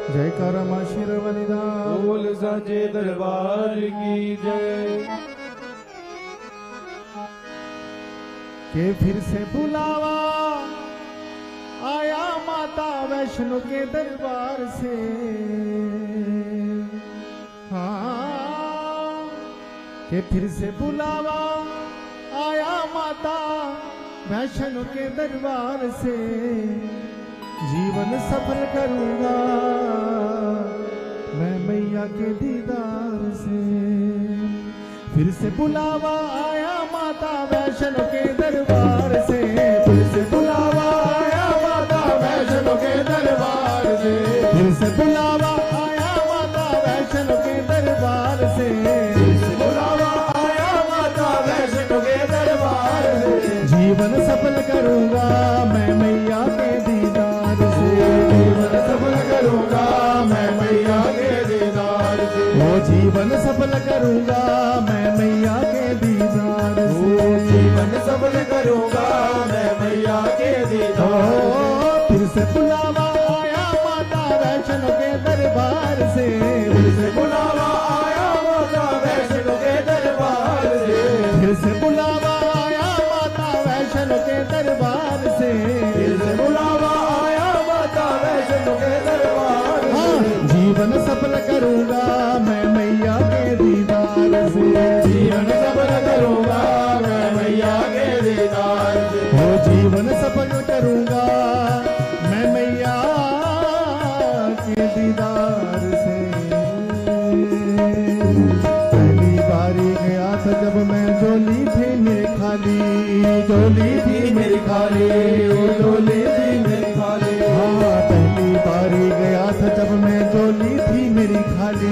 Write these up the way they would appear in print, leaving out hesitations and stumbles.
जयकारा मां शेरवाली दा बोल साचे दरबार की जय। के फिर से बुलावा आया माता वैष्णो के दरबार से। हाँ, के फिर से बुलावा आया माता वैष्णो के दरबार से। जीवन सफल करूंगा मैं मैया के दीदार से। फिर से बुलावा आया माता वैष्णो के दरबार से। फिर से बुलावा आया माता वैष्णो के दरबार से। फिर से बुलावा आया माता वैष्णो के दरबार से। फिर से बुलावा आया माता वैष्णो के दरबार से। जीवन सफल करूंगा मैं मैया के दीदार से। जीवन सफल करूंगा मैं मैया के दीदार से। वो जीवन सफल करूंगा मैं मैया के दीदार से। जीवन सफल करूंगा मैं मैया के दीदार। फिर से बुलावा आया माता वैष्णो के दरबार से। फिर से बुलावा आया माता वैष्णो के दरबार से। फिर से बुलावा आया माता वैष्णो के दरबार से। फिर से बुलावा आया माता वैष्णो के दरबार से। जीवन सफल करूंगा मैं मैया के दीदार से। जीवन सफल करूंगा मैं मैया के दीदार से। वो जीवन सफल करूंगा मैं मैया के दीदार से। पहली बारी गया था जब मैं झोली थी मेरी खाली। झोली थी मेरी खाली, झोली थी मेरी खाली। हाँ, पहली बारी गया था जब मैं झोली थी मेरी खाली।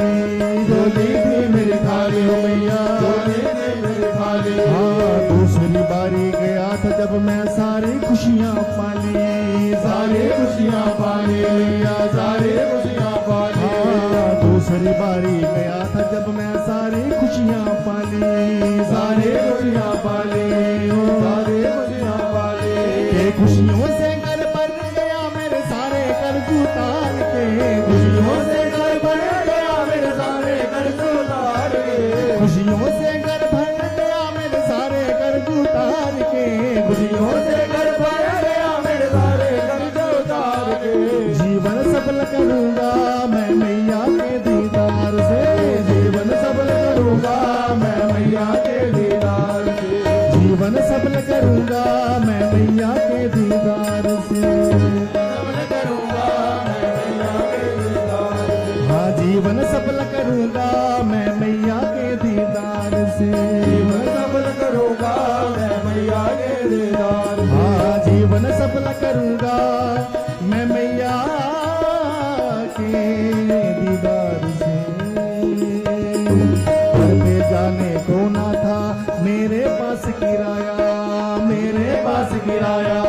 झोली थी मेरी खाली हो मैया, झोली थी मेरी खाली। हाँ, दूसरी बारी गया था जब मैं सारी खुशियाँ पाली। सारी खुशियाँ पाली मैया, सारी खुशियाँ पाली। हाँ, दूसरी बारी गया था जब मैं सारी खुशियाँ पाली। सारी खुशियाँ पाली, सारी खुशियाँ पाली। के खुशियों से घर भर गया मेरे सारे कर्ज उतार के। खुशियों से घर भर गया मेरे सारे कर्ज उतार के। खुशियों से घर भर गया मेरे सारे कर्ज उतार के। खुशियों से घर भर गया मेरे सारे कर्ज उतार के। जीवन सफल करूंगा मैं मैया के दीदार से। जीवन सफल करूंगा मैं मैया के दीदार से। जीवन सफल करूंगा मैं मैया के दीदार से। सफल करूंगा मैं मैया के दीदार से। हाँ, जीवन सफल करूंगा मैं मैया के दीदार से। जीवन सफल करूंगा मैं मैया के दीदार से। हाँ, जीवन सफल करूंगा मैं मैया के दीदार से। घर पे जाने को ना था मेरे पास किराया। मेरे पास किराया,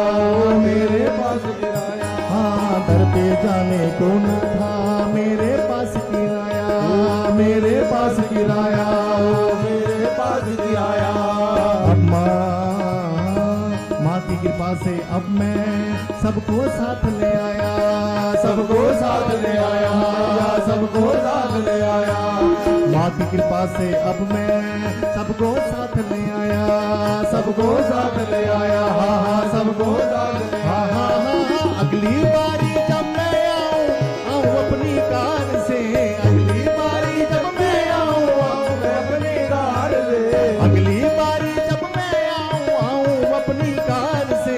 मेरे पास किराया। हाँ, घर पे जाने को ना था मेरे पास किराया। मेरे पास किराया, मेरे पास किराया। अब माँ की कृपा से अब मैं सबको साथ ले आया। सबको साथ ले आया, सबको साथ ले आया। माँ की कृपा से अब मैं सबको साथ ले आया। सबको साथ ले आया, हाँ हाँ सबको साथ ले हाँ आया। हाँ हाँ, अगली बारी जब मैं आऊँ अपनी कार से। अगली बारी जब मैं आऊँ मैं अपनी कार से। अगली बारी जब मैं आऊँ अपनी कार से।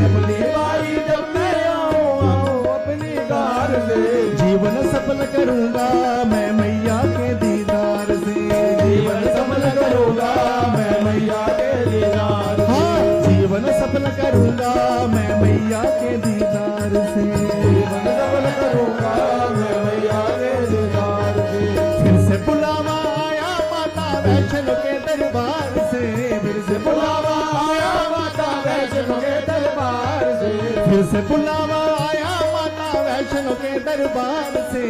अगली बारी जब मैं आऊँ अपनी कार से। जीवन सफल करूंगा मैं मैया के दीदार से। जीवन सफल करूंगा मैं मैया के दीदार से। हाँ, जीवन सफल करूंगा मैं मैया के दीदार से। जीवन सफल करूंगा मैं मैया के दीदार से। फिर से बुलावा आया माता वैष्णो के दरबार से। फिर से बुलावा आया माता वैष्णो के दरबार से। फिर से बुलावा आया माता वैष्णो के दरबार से।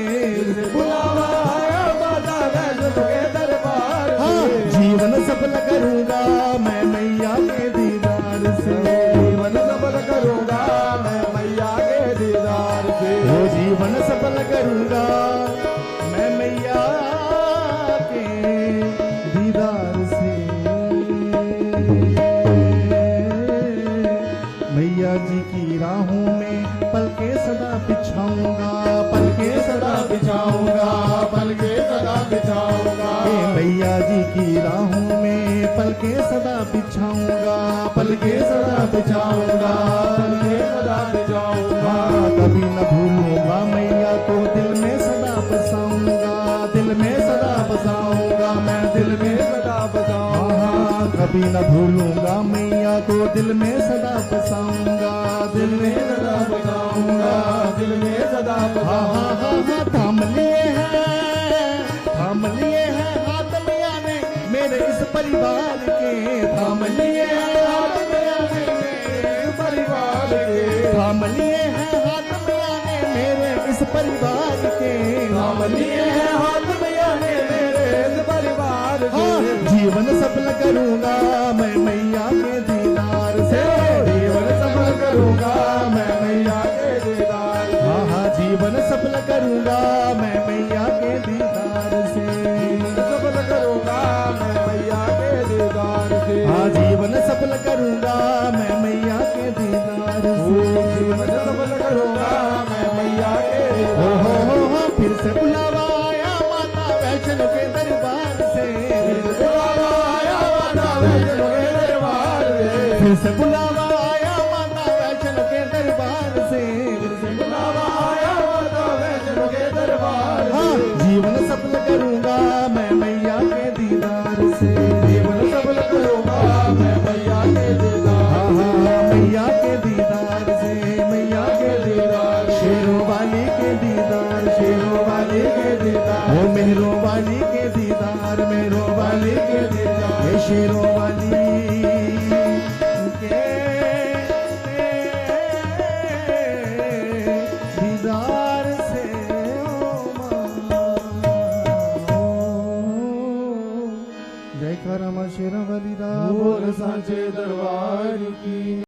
बुलावा आया माता वैष्णो के दरबार से। हाँ, जीवन सफल करूंगा मैं मैया के दीदार से। जीवन सफल करूंगा मैं मैया के दीदार से वो जीवन सफल करूंगा मैं मैया के दीदार से। मैया जी की राहों में पल के सदा बिछाऊंगा, पल के सदा बिछाऊंगा, पल के सदा बिछाऊंगा मैया जी की राहों में पल के सदा बिछाऊंगा, पल के सदा बिछाऊंगा, पल के सदा बिछाऊंगा कभी न भूलूंगा मैया को दिल में सदा बसाऊंगा, दिल में सदा बसाऊंगा, मैं दिल में सदा बसाऊंगा कभी न भूलूंगा मैया को दिल में सदा बसाऊंगा, दिल में सदा बसाऊंगा, दिल में सदा बसाऊंगा थाम लिए हैं हाथ मैया ने मेरे इस परिवार के, थाम लिए हैं हाथ मैया ने मेरे इस परिवार के, थाम लिए हैं हाथ मैया ने मेरे इस परिवार के, थाम लिए हैं हाथ मैया ने मेरे इस परिवार के। जीवन सफल करूंगा मैं मैया के दीदार से, जीवन सफल करूंगा मैं मैया के दीदार से। जीवन सफल करूंगा मैं मैया के दीदार से, सफल करूंगा मैं मैया के दीदार से। जीवन सफल करूंगा मैं मैया के दीदार से, जीवन सफल करूंगा मैं मैया के फिर से बुलावा आया माता वैष्णो के दरबार से, बुलावा आया माता वैष्णो के दरबार से। फिर से बुलावा आया माता वैष्णो के दरबार से, बुलावा आया माता वैष्णो के दरबार से। जीवन सफल करूंगा मैं मैया के दीदार से, जीवन सफल करूंगा मैं मैया के दीदार से। मैया के दीदार से, मैया के दीदार शेरों वाली के दीदार, शेरों वाली के दीदार, वो मेहरों वाली के दीदार, मेहरों वाली के दीदार, ये शेरों वाली के दीदार से जय कारा मां शेरों वाली दा बोल सांचे दरबार की।